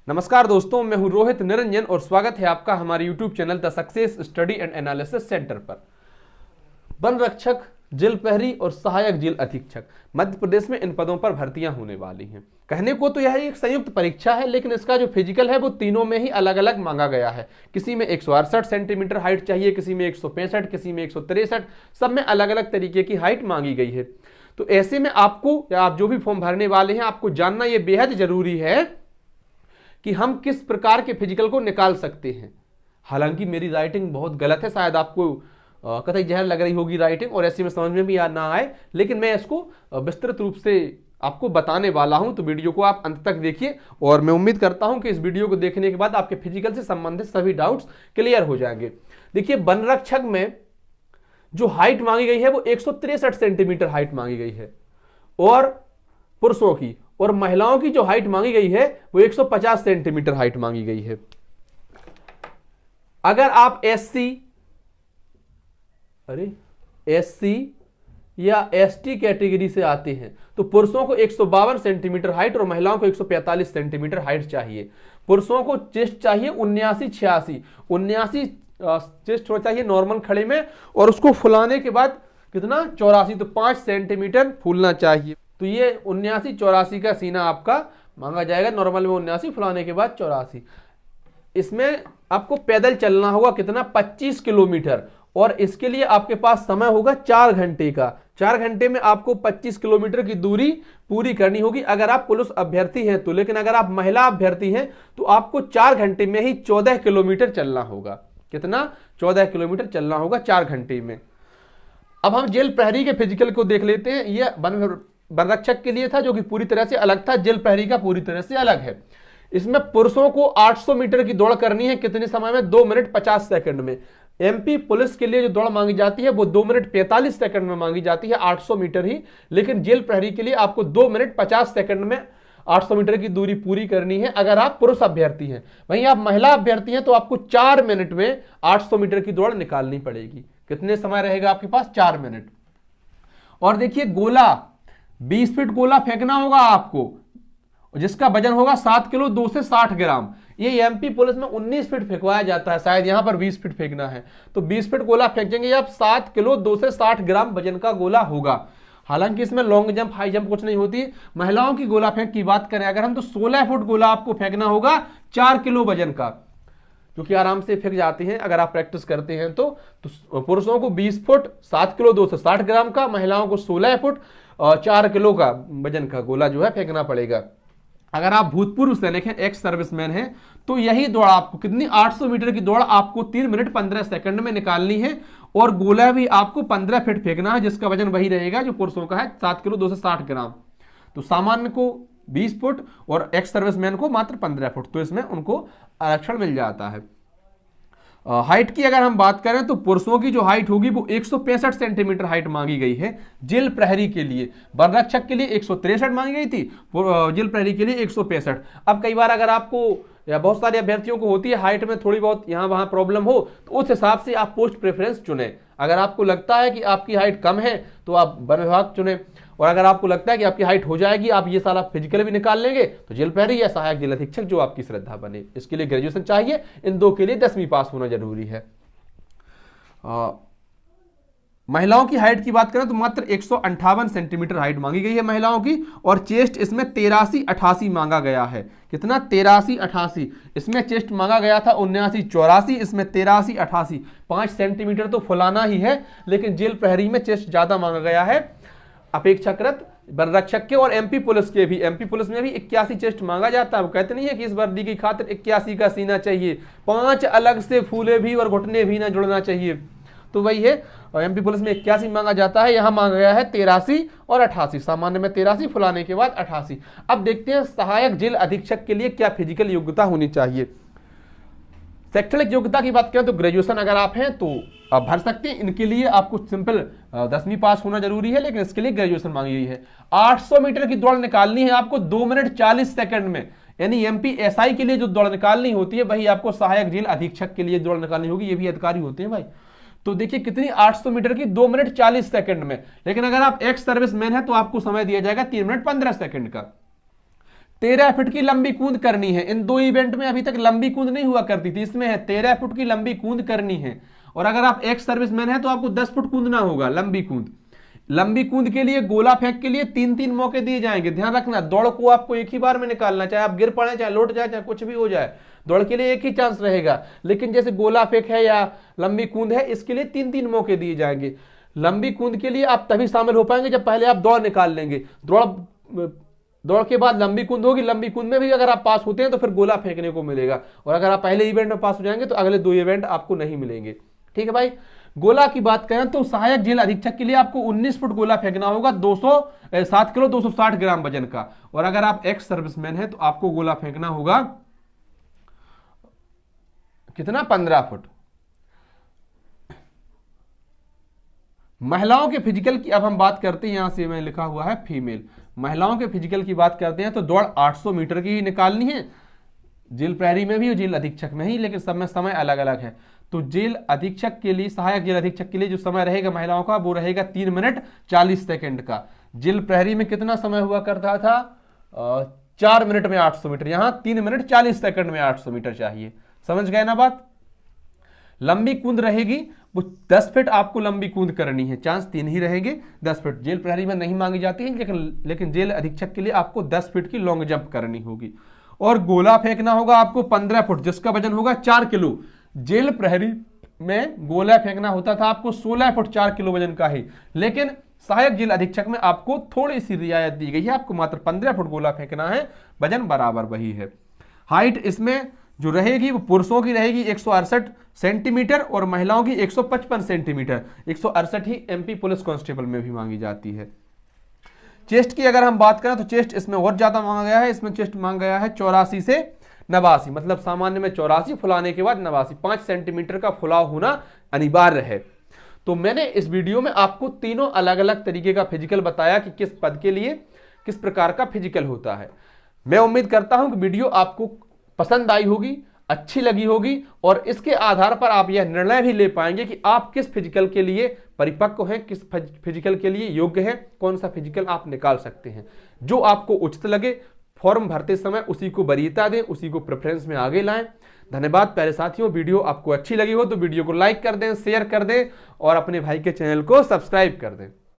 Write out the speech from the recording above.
नमस्कार दोस्तों, मैं हूं रोहित निरंजन और स्वागत है आपका हमारे YouTube channel the success study and analysis centre पर। वन रक्षक, जेल प्रहरी और सहायक जेल अधीक्षक मध्य प्रदेश में इन पदों पर भर्तियां होने वाली हैं। कहने को तो यह एक संयुक्त परीक्षा है, लेकिन इसका जो फिजिकल है वो तीनों में ही अलग अलग मांगा गया है। किसी में 168 सेंटीमीटर हाइट चाहिए, किसी में 165, किसी में 163, सब में अलग अलग तरीके की हाइट मांगी गई है। तो ऐसे में आपको, आप जो भी फॉर्म भरने वाले हैं, आपको जानना यह बेहद जरूरी है कि हम किस प्रकार के फिजिकल को निकाल सकते हैं। हालांकि मेरी राइटिंग बहुत गलत है, शायद आपको कतई जहर लग रही होगी राइटिंग और ऐसे में समझ में भी ना आए, लेकिन मैं इसको विस्तृत रूप से आपको बताने वाला हूं। तो वीडियो को आप अंत तक देखिए और मैं उम्मीद करता हूं कि इस वीडियो को देखने के बाद आपके फिजिकल से संबंधित सभी डाउट्स क्लियर हो जाएंगे। देखिए, वन रक्षक में जो हाइट मांगी गई है वो 163 सेंटीमीटर हाइट मांगी गई है और पुरुषों की, और महिलाओं की जो हाइट मांगी गई है वो 150 सेंटीमीटर हाइट मांगी गई है। अगर आप एससी या एसटी कैटेगरी से आते हैं तो पुरुषों को 152 सेंटीमीटर हाइट और महिलाओं को 145 सेंटीमीटर हाइट चाहिए। पुरुषों को चेस्ट चाहिए 79-86 चेस्ट हो चाहिए नॉर्मल खड़े में, और उसको फुलाने के बाद कितना 84, तो 5 सेंटीमीटर फूलना चाहिए। तो ये 79-84 का सीना आपका मांगा जाएगा। नॉर्मल में 79, फुलाने के बाद 84। इसमें आपको पैदल चलना होगा कितना 25 किलोमीटर, और इसके लिए आपके पास समय होगा 4 घंटे का। 4 घंटे में आपको 25 किलोमीटर की दूरी पूरी करनी होगी अगर आप पुरुष अभ्यर्थी हैं तो। लेकिन अगर आप महिला अभ्यर्थी हैं तो आपको 4 घंटे में ही 14 किलोमीटर चलना होगा। कितना? 14 किलोमीटर चलना होगा 4 घंटे में। अब हम जेल प्रहरी के फिजिकल को देख लेते हैं। यह वन रक्षक के लिए था, जो कि पूरी तरह से अलग था। जेल प्रहरी का पूरी तरह से अलग है। इसमें पुरुषों को 800 मीटर की दौड़ करनी है। कितने समय में? 2 मिनट 50 सेकंड में। एमपी पुलिस के लिए जो दौड़ मांगी जाती है वो 2 मिनट 45 सेकंड में मांगी जाती है, 800 मीटर ही। लेकिन जेल प्रहरी के लिए आपको 2 मिनट 50 सेकंड में 800 मीटर की दूरी पूरी करनी है अगर आप पुरुष अभ्यर्थी हैं। वहीं आप महिला अभ्यर्थी हैं तो आपको 4 मिनट में 800 मीटर की दौड़ निकालनी पड़ेगी। कितने समय रहेगा आपके पास? 4 मिनट। और देखिए, गोला 20 फीट गोला फेंकना होगा आपको, जिसका वजन होगा 7 किलो 2 से 60 ग्राम। ये एमपी पुलिस में 19 फीट फेंकवाया जाता है, शायद यहां पर 20 फीट फेंकना है। तो 20 फीट गोला फेंकेंगे आप, 7 किलो 2 से 60 ग्राम वजन का गोला होगा। हालांकि इसमें लॉन्ग जंप, हाई जंप कुछ नहीं होती। महिलाओं की गोला फेंक की बात करें अगर हम, तो 16 फुट गोला आपको फेंकना होगा 4 किलो वजन का, जो कि आराम से फेंक जाते हैं अगर आप प्रैक्टिस करते हैं तो पुरुषों को 20 फुट 7 किलो 2 से 60 ग्राम का, महिलाओं को 16 फुट 4 किलो का वजन का गोला जो है फेंकना पड़ेगा। अगर आप भूतपूर्व सैनिक हैं, एक्स सर्विसमैन हैं, तो यही दौड़ आपको कितनी 800 मीटर की दौड़ आपको 3 मिनट 15 सेकंड में निकालनी है। और गोला भी आपको 15 फीट फेंकना है, जिसका वजन वही रहेगा जो पुरुषों का है, 7 किलो 2 से 60 ग्राम। तो सामान्य को 20 फुट और एक्स सर्विसमैन को मात्र 15 फुट, तो इसमें उनको आरक्षण मिल जाता है। हाइट की अगर हम बात करें तो पुरुषों की जो हाइट होगी वो 165 सेंटीमीटर हाइट मांगी गई है जेल प्रहरी के लिए। वन रक्षक के लिए 163 मांगी गई थी, जेल प्रहरी के लिए 165। अब कई बार अगर आपको या बहुत सारे अभ्यर्थियों को होती है हाइट में थोड़ी बहुत यहाँ वहाँ प्रॉब्लम हो, तो उस हिसाब से आप पोस्ट प्रेफरेंस चुने। अगर आपको लगता है कि आपकी हाइट कम है तो आप वन विभाग चुने, और अगर आपको लगता है कि आपकी हाइट हो जाएगी, आप ये सारा फिजिकल भी निकाल लेंगे, तो जेल प्रहरी या सहायक जेल अधीक्षक जो आपकी श्रद्धा बने। इसके लिए ग्रेजुएशन चाहिए, इन 2 के लिए 10वीं पास होना जरूरी है। महिलाओं की हाइट की बात करें तो मात्र 158 सेंटीमीटर हाइट मांगी गई है महिलाओं की, और चेस्ट इसमें 83-88 मांगा गया है। कितना? 83-88। इसमें चेस्ट मांगा गया था 79-84, इसमें 83-88। 5 सेंटीमीटर तो फुलाना ही है, लेकिन जेल प्रहरी में चेस्ट ज्यादा मांगा गया है अपेक्षाकृत वन रक्षक के और एमपी पुलिस के भी। एमपी पुलिस में भी 81 चेस्ट मांगा जाता है। वो कहते नहीं है कि इस वर्दी की खातिर 81 का सीना चाहिए, 5 अलग से फूले भी और घुटने भी ना जुड़ना चाहिए। तो वही है, एमपी पुलिस में 81 मांगा जाता है, यहां मांगा गया है 83 और 88। सामान्य में 83, फुलाने के बाद 88। अब देखते हैं सहायक जेल अधीक्षक के लिए क्या फिजिकल योग्यता होनी चाहिए। शैक्षणिक योग्यता की बात करें तो ग्रेजुएशन अगर आप हैं तो आप भर सकते हैं। इनके लिए आपको सिंपल 10वीं पास होना जरूरी है, लेकिन इसके लिए ग्रेजुएशन मांगी गई है। 800 मीटर की दौड़ निकालनी है आपको 2 मिनट 40 सेकंड में। यानी एमपी एसआई के लिए जो दौड़ निकालनी होती है वही आपको सहायक जेल अधीक्षक के लिए दौड़ निकालनी होगी। ये भी अधिकारी होते हैं भाई। तो देखिए कितनी 800 मीटर की 2 मिनट 40 सेकंड में। लेकिन अगर आप एक्स सर्विसमैन है तो आपको समय दिया जाएगा 3 मिनट 15 सेकंड का। 13 फुट की लंबी कूद करनी है। इन दो इवेंट में अभी तक लंबी कूद नहीं हुआ करती थी, इसमें है 13 फुट की लंबी कूद करनी है। और अगर आप एक्स सर्विसमैन है तो आपको 10 फुट कूदना होगा लंबी कूद। लंबी कूद के लिए, गोला फेंक के लिए 3-3 मौके दिए जाएंगे। ध्यान रखना, दौड़ को आपको एक ही बार में निकालना, चाहे आप गिर पड़े, चाहे लौट जाए, चाहे कुछ भी हो जाए, दौड़ के लिए एक ही चांस रहेगा। लेकिन जैसे गोला फेंक है या लंबी कूद है, इसके लिए 3-3 मौके दिए जाएंगे। लंबी कूद के लिए आप तभी शामिल हो पाएंगे जब पहले आप दौड़ निकाल लेंगे। दौड़ के बाद लंबी कूद होगी, लंबी कूद में भी अगर आप पास होते हैं तो फिर गोला फेंकने को मिलेगा। और अगर आप पहले इवेंट में पास हो जाएंगे तो अगले 2 इवेंट आपको नहीं मिलेंगे। ठीक है भाई। गोला की बात करें तो सहायक जेल अधीक्षक के लिए आपको 19 फुट गोला फेंकना होगा, 7 किलो 260 ग्राम वजन का। और अगर आप एक्स सर्विसमैन है तो आपको गोला फेंकना होगा कितना, 15 फुट। महिलाओं के फिजिकल की अब हम बात करते हैं, यहां से मैं लिखा हुआ है फीमेल। महिलाओं के फिजिकल की बात करते हैं तो दौड़ 800 मीटर की ही निकालनी है, जेल प्रहरी में भी और जेल अधीक्षक में ही, लेकिन सब में समय अलग अलग है। तो जेल अधीक्षक के लिए, सहायक जेल अधीक्षक के लिए जो समय रहेगा महिलाओं का, वो रहेगा 3 मिनट 40 सेकंड का। जेल प्रहरी में कितना समय हुआ करता था, 4 मिनट में 800 मीटर, यहां 3 मिनट 40 सेकंड में 800 मीटर चाहिए। समझ गए ना बात। लंबी कूद रहेगी वो 10 फीट आपको लंबी कूद करनी है, चांस 3 ही रहेंगे। 10 फीट जेल प्रहरी में नहीं मांगी जाती है, लेकिन जेल अधीक्षक के लिए आपको 10 फीट की लॉन्ग जंप करनी होगी। और गोला फेंकना होगा आपको 15 फुट, जिसका वजन होगा 4 किलो। जेल प्रहरी में गोला फेंकना होता था आपको 16 फुट 4 किलो वजन का ही, लेकिन सहायक जेल अधीक्षक में आपको थोड़ी सी रियायत दी गई है, आपको मात्र 15 फुट गोला फेंकना है, वजन बराबर वही है। हाइट इसमें जो रहेगी वो पुरुषों की रहेगी 168 सेंटीमीटर और महिलाओं की 155 सेंटीमीटर। 168 ही एमपी पुलिस कांस्टेबल में भी मांगी जाती है। चेस्ट की अगर हम बात करें तो चेस्ट इसमें और ज्यादा मांगा गया है, इसमें चेस्ट मांगा गया है 84 से 89, मतलब सामान्य में 84, फुलाने के बाद 89, 5 सेंटीमीटर का फुलाव होना अनिवार्य है। तो मैंने इस वीडियो में आपको तीनों अलग अलग तरीके का फिजिकल बताया कि किस पद के लिए किस प्रकार का फिजिकल होता है। मैं उम्मीद करता हूं कि वीडियो आपको पसंद आई होगी, अच्छी लगी होगी, और इसके आधार पर आप यह निर्णय भी ले पाएंगे कि आप किस फिजिकल के लिए परिपक्व हैं, किस फिजिकल के लिए योग्य हैं, कौन सा फिजिकल आप निकाल सकते हैं। जो आपको उचित लगे, फॉर्म भरते समय उसी को वरीयता दें, उसी को प्रेफरेंस में आगे लाएं। धन्यवाद प्यारे साथियों। वीडियो आपको अच्छी लगी हो तो वीडियो को लाइक कर दें, शेयर कर दें और अपने भाई के चैनल को सब्सक्राइब कर दें।